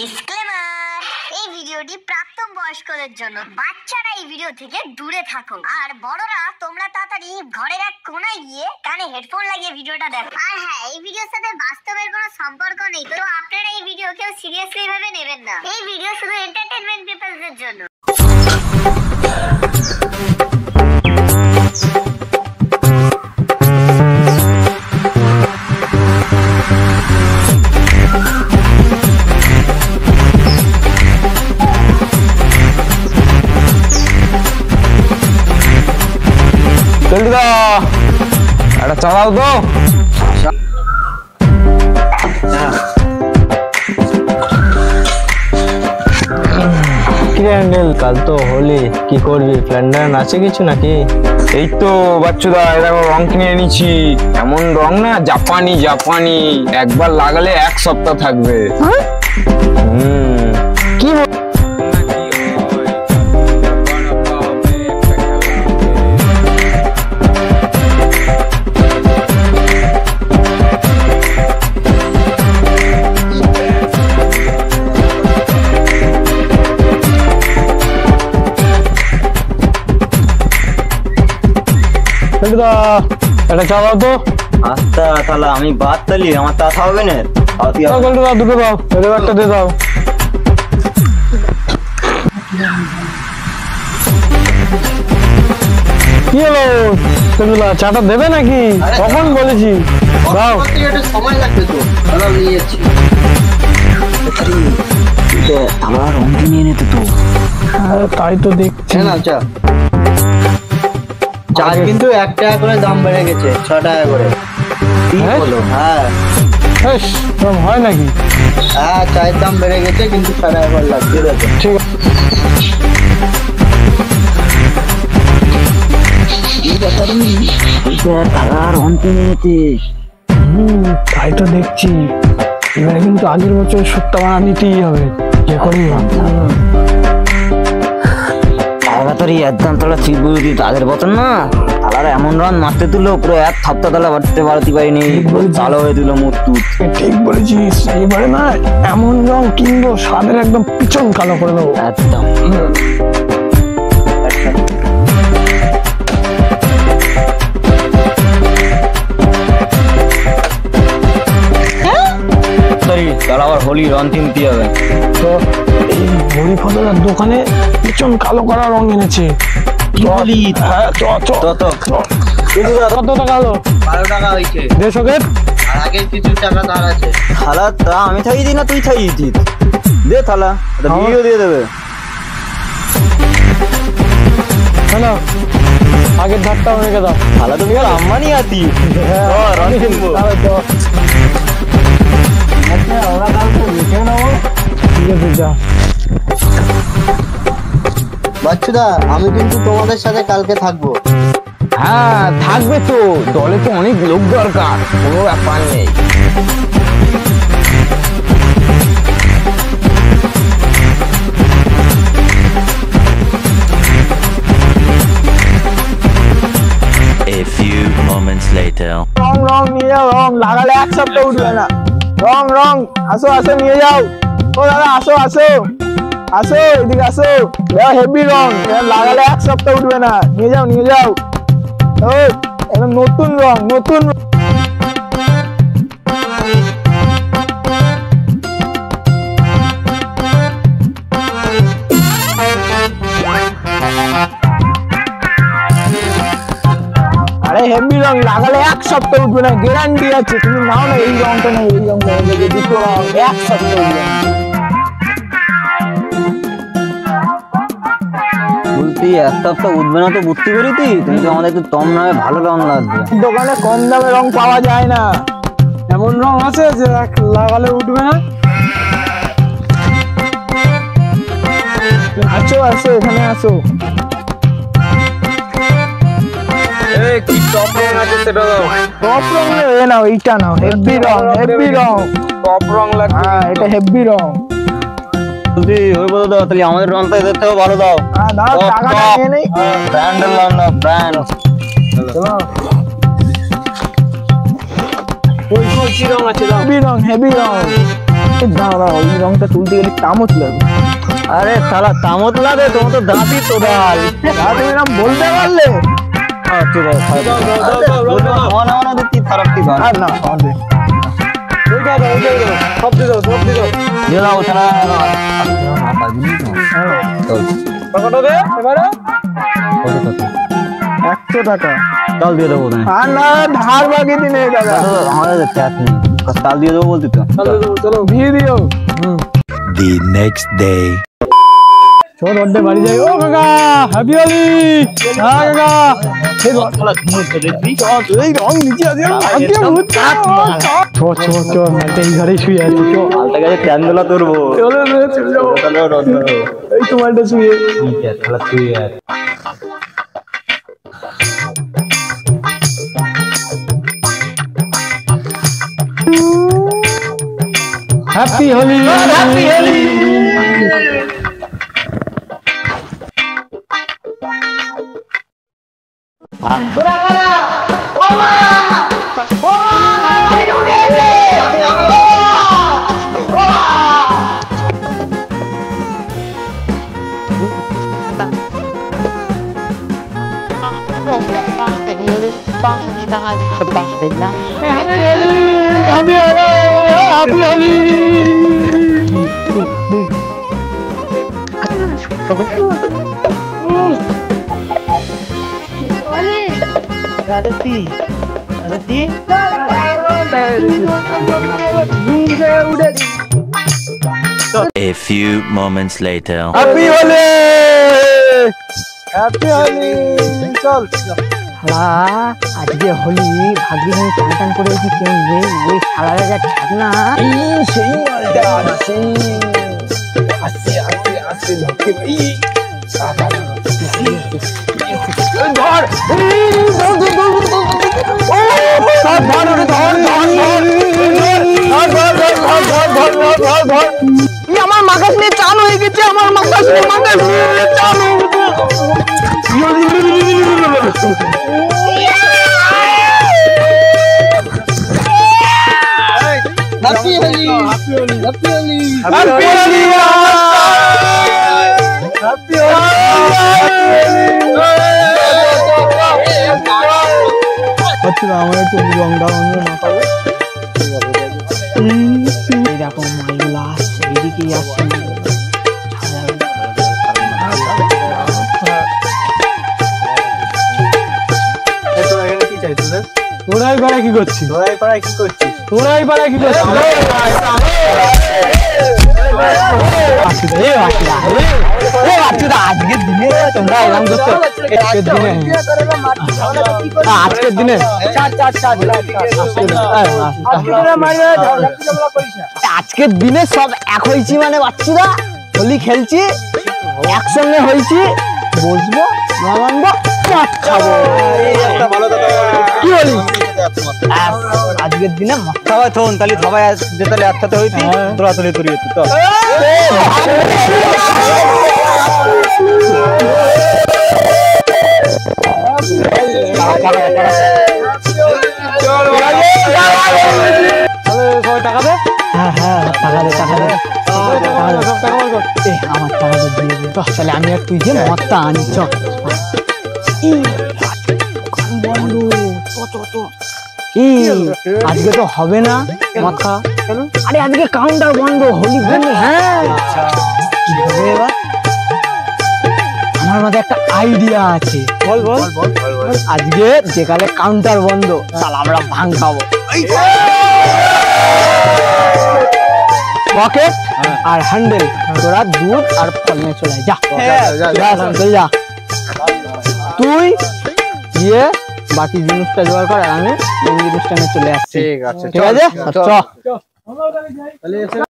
Disclaimer, এই ভিডিওটি প্রাপ্ত বয়স্কদের জন্য। বাচ্চারা এই ভিডিও থেকে দূরে থাকো, আর বড়রা তোমরা তাড়াতাড়ি ঘরের এক কোণায় গিয়ে কানে হেডফোন লাগিয়ে ভিডিওটা দেখো। আর হ্যাঁ, এই ভিডিওর সাথে বাস্তবের কোনো সম্পর্ক নেই, তো আপনারা এই ভিডিও কেউ সিরিয়াসলি ভাবে নেবেন না। এই ভিডিও শুধু এন্টারটেইনমেন্ট পারপাসের জন্য। একটা চালাও তো। কাল তো হোলি, কি করবি? প্ল্যান আছে কিছু নাকি? এই তো বাচ্চুদা, এরকম রং কিনে এনেছি। এমন রং না, জাপানি জাপানি, একবার লাগালে এক সপ্তাহ থাকবে। কি এটা চালাও তো। আচ্ছা তাহলে আমি বাদ তালি, আমার তা হবে না। দুটো দাও, এদের একটা দিয়ে দাও। কি হলো সেগুলা, চাটা দেবে নাকি? কখন বলেছি দাও। সময় লাগবে তো, নিয়ে যাচ্ছি। আমার রং কিনে এনেতে তো। তাই তো দেখছি না। চার কিন্তু 1 টাকা করে দাম বেড়ে গেছে, 6 টাকা করে। হ্যাঁ হয় নাকি? হ্যাঁ, চায়ের দাম বেড়ে গেছে, কিন্তু 6 টাকা করে লাগছে। ঠিক আছে। তাই তো দেখছি। এবারে কিন্তু আগের বছর সত্য বানা দিতেই হবে, যে করেই একদম তোরা ঠিক বুঝি। আগের বছর না তারা এমন রান মারতে তুলো, পুরো এক সপ্তাহ তালা বাড়তে পারিনি, চালো হয়ে দিল মূর্তি। ঠিক বলেছিস, এবারে না এমন রং কিনবো, সাদের একদম পিছন কালো করে দেবো একদম। আবার হোলি রং কিনতে হবে তো। এই হরি ফটোটার দোকানে পিছন কালো করা রং এনেছে। কত টাকা হলো? 12 টাকা হয়েছে। 150 আর আগে কিছু টাকা ধার আছে। থালা তা আমি থাকি দিই না, তুই থাকি দিস। দে থালা, ভিডিও দিয়ে দেবে। হ্যালো, আগের ধারটা রেখে দাও। থালা তুমি আম্মানি আতি। রং কিনবো। বাচ্চুদা, আমি কিন্তু তোমাদের সাথে কালকে থাকবো। হ্যাঁ থাকবে তো, দলে তো অনেক লোক দরকার, কোনো ব্যাপার নেই। A few moments later. রং নিয়ে যাও, রং লাগালে এক সপ্তাহ উঠবে না। রং আসো নিয়ে যাও। ও দাদা আসো এদিকে আসো। হেভি রং, লাগালে এক সপ্তাহ উঠবে না। নিয়ে যাও। ও নতুন রং, নতুন। আরে হেভি রং, লাগালে এক সপ্তাহ উঠবে না, গ্যারান্টি আছে। তুমি নাও না, এই রংটা নেই, এই রংটা দুটো রং, এক সপ্তাহ উঠবে না। বলছি এক সপ্তাহ উঠবে না তো বুঝতে পেরেছি। তুমি তো আমাদের একটু কম দামে ভালো রং লাগবে। দোকানে কম দামে রং পাওয়া যায় না। এমন রং আছে যে লাগালে উঠবে না। আসো এখানে আসো। কি টপ রং আছে সেটা দাও। টপ রং নেবে না, এইটা নাও। হেভি রং। টপ রং লাগবে। হ্যাঁ, এটা হেভি রং। বলছি ওই বলে দাও তাহলে, আমাদের রংটা এদের থেকেও ভালো দাও। হ্যাঁ দাও, টাকাটা নিয়ে নেই। ব্র্যান্ডের নাম না, ব্র্যান্ড। চলো। ওই কি রং আছে? হেভি রং। দাঁড়া ওই রংটা তুলতে গেলে তামত লাগবে। আরে শালা তামত লাগে, তোমার তো দাঁতই তো ডাল। তুমি এরকম বলতে পারলে আর না আমাদের সব দিয়ে দাও, সব দিয়ে দাও। দিয়ে দাও ছাড়া টাকাটা দে এবারে 100 টাকা। চাল দিয়ে দেবো। আর না ধার বাকি দিনে দাদা আমাদের চাট নেই, চাল দিয়ে দেবো বলতি তো। চলো দিয়ে দিও। The next day. চল ওদের বাড়ি যাই। ও কাকা হ্যাপি হোলি। হ্যাঁ কাকা এই রং নিচে আছে এই ঘরে শুয়ে আছে। ক্যান্ডেলা তুলবো, এই তোমারটা শুয়ে happy Holi. Happy Holi. A few moments later. Happy Holi. Happy Holi. চল আজকে হোলি ভাগ্যি আমি টান টান করে কি কেউ নেই, ওই সারা রাজা ছাড় না। সেই মালটা আসছে আসছে আসছে আসছে ধরতে ভাই ধর আমার মাকাস নিয়ে চান হয়ে গেছে। আমার মাকাস নিয়ে চান হয়ে গেছে। Happy Holi! Happy Holi! Happy Holi! Happy Holi! Happy Holi! আমার একটু রংটা অন্য মাখাবে। এরকম মালগুলো আসছে, এদিকেই আসছে। তোরাই পাড়ায় কি করছিস? তোরাই পাড়ায় কি করছিস? তোরাই পাড়ায় কি করছিস? আজকের দিনে তোমরা এরকম করছো? আজকের দিনে আজকের দিনে সব এক হয়েছি, মানে বাচ্চারা হোলি খেলছি, একসঙ্গে হয়েছি, বসবো মানবো খাবো। কি বলি আজকের দিনে সবাই থন তাহলে সবাই যে তাহলে একসাথে হইতি তোরা তুলে তুলি তো। টাকা দে। হ্যাঁ হ্যাঁ টাকা দে, টাকা দে। আমার টাকা দিয়ে দে। তাহলে আমি আর তুই যে মদটা আনি চ। কি আজকে তো হবে না মদ খাওয়া? আরে আজকে কাউন্টার বন্ধ, হোলি বন্ধ। হ্যাঁ কি হবে এবার? আমার মাথায় একটা আইডিয়া আছে। বল বল আজকে যেকালে কাউন্টার বন্ধ, তাহলে আমরা ভাঙ খাবো। পকেট আর হ্যান্ডেল, তোরা দুধ আর ফল নিয়ে চলে যা। যা তুই গিয়ে বাকি জিনিসটা জোগাড় কর, আর আমি এই জিনিসটা নিয়ে চলে আসছি। ঠিক আছে ঠিক আছে চ।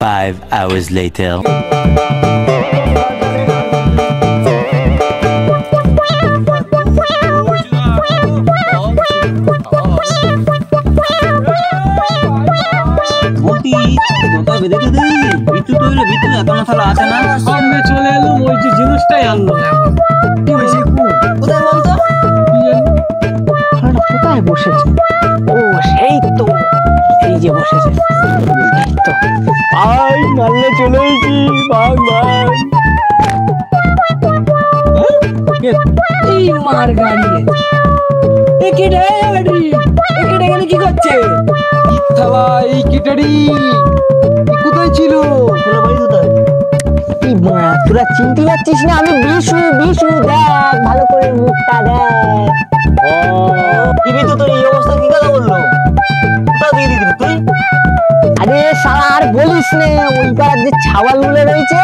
5 hours later. বলতি দোতা বেঁধে দে, বিটু তৈরি বিটু এত মশলা আছে না? সামনে চলে এলো, ওই যে জিনিসটাই আনলো। কি হয়েছে? কোথায় বলতো? কোথায় বসেছে? ও সেই তো, এই যে বসে বসেছে। তো আই মারলে চলে এসেছি, ভাগ ভাগ। এই মার গাড়ি একেটা গাড়ি একেটা এখানে কি করছে? থালা এই কেটারি কোথায় ছিল? এই মারা তোরা চিনতে পারছিস না? আমি বিশু বিশু, দেখ ভালো করে মুখটা দেখ। টিভি তো তোর এই অবস্থা কি কথা বললো? কোথাও দিয়ে দিবি তুই? আরে শালা আর বলিস নে, ওই পাড়ার যে ছাওয়াল গুলো রয়েছে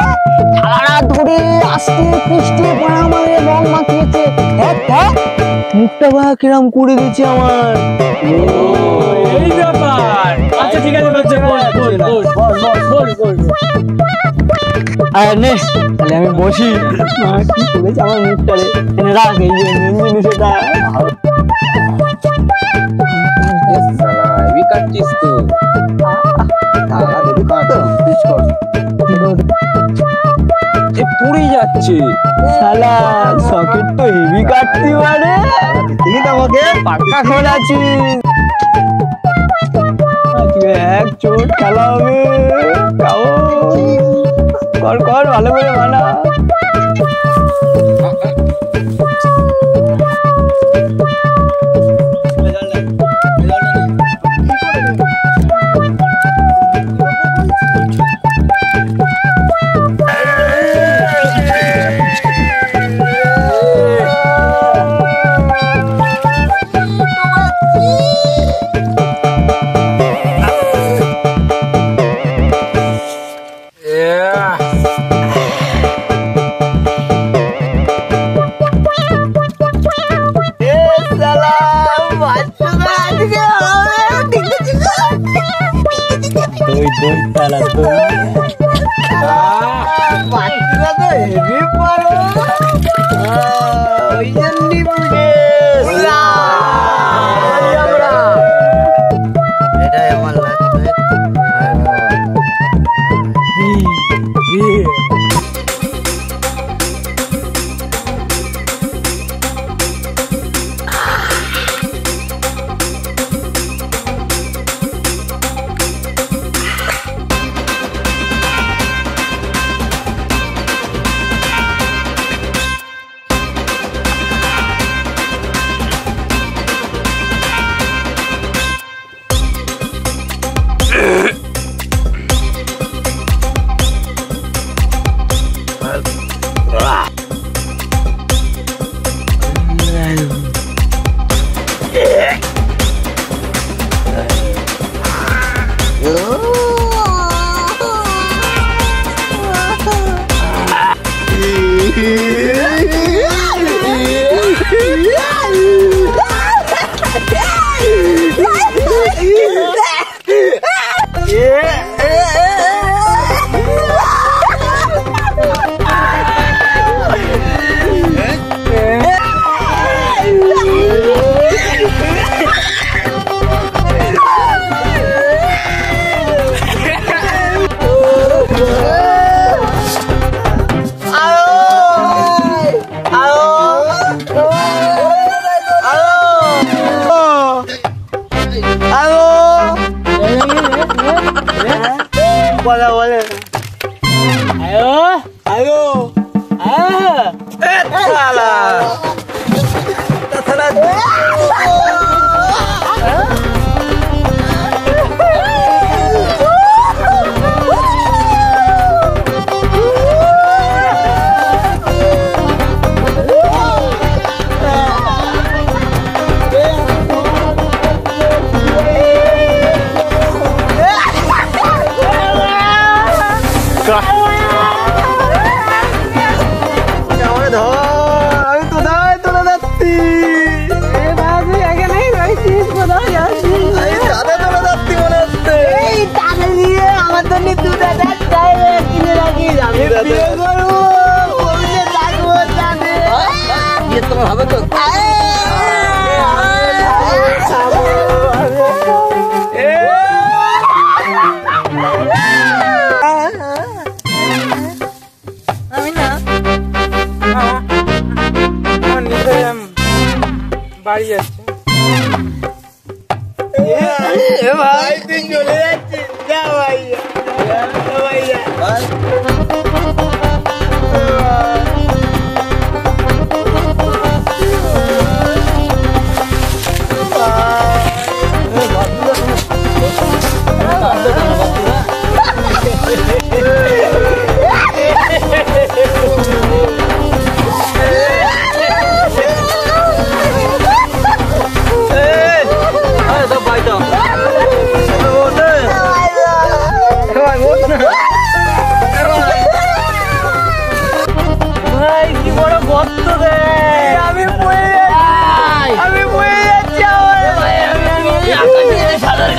ছাড়া ধরে আস্তে পিষ্টে পড়া আমার রং মাখিয়েছে। মুখটা বা কিরম করে দিয়েছে আমার। এই ব্যাপার। আচ্ছা ঠিক আছে, বল আর নে তাহলে আমি বসি। কি করেছে আমার মুখটা রে, এনে রাখ এই যে মেন জিনিসটা। হেভি কাটছিস তো। পুড়ে যাচ্ছে শালা, সকেট তো হেভি কাটতে পারে। দেখি তো আমাকে পাক্কা খোলাছি। আজকে এক চোট খেলা হবে। কর কর ভালো করে মানা। বাড়ি যাচ্ছে ভাই, তুই চলে যাচ্ছিস।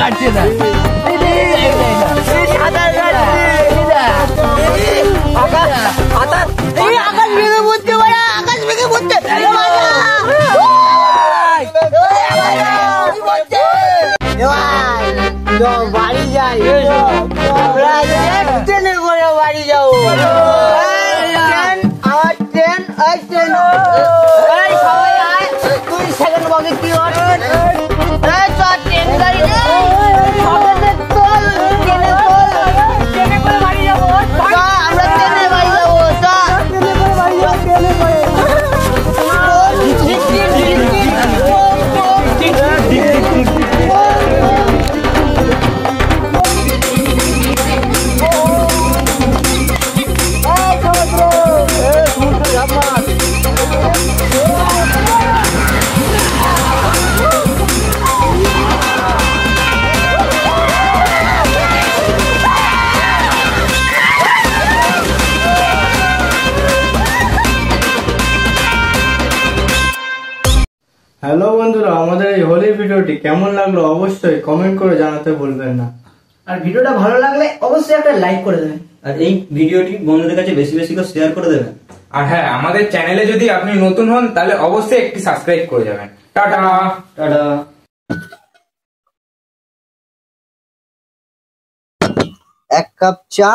কাটছে না সাঁতার কাটছে আকাশ ভেঙে পড়ছে আকাশ ভেঙে পড়ছে বাড়ি যাই ট্রেনে করে বাড়ি যাবো আমার ট্রেন ওই ট্রেন সবাই আয় 2 সেকেন্ড বাকি কি ট্রেন গাড়ি আমরা ট্রেনে বাড়ি যাবো হ্যালো বন্ধুরা, আমাদের এই হোলির ভিডিওটি কেমন লাগলো অবশ্যই কমেন্ট করে জানাতে ভুলবেন না। আর ভিডিওটা ভালো লাগলে অবশ্যই একটা লাইক করে দেবেন আর এই ভিডিওটি বন্ধুদের কাছে বেশি বেশি করে শেয়ার করে দেবেন। আর হ্যাঁ, আমাদের চ্যানেলে যদি আপনি নতুন হন তাহলে অবশ্যই একটি সাবস্ক্রাইব করে যাবেন। Tata tata. এক কাপ চা,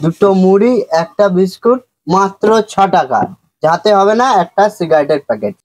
2টো মুড়ি, একটা বিস্কুট, মাত্র 6 টাকা। যাতে হবে না একটা সিগারেটের প্যাকেট।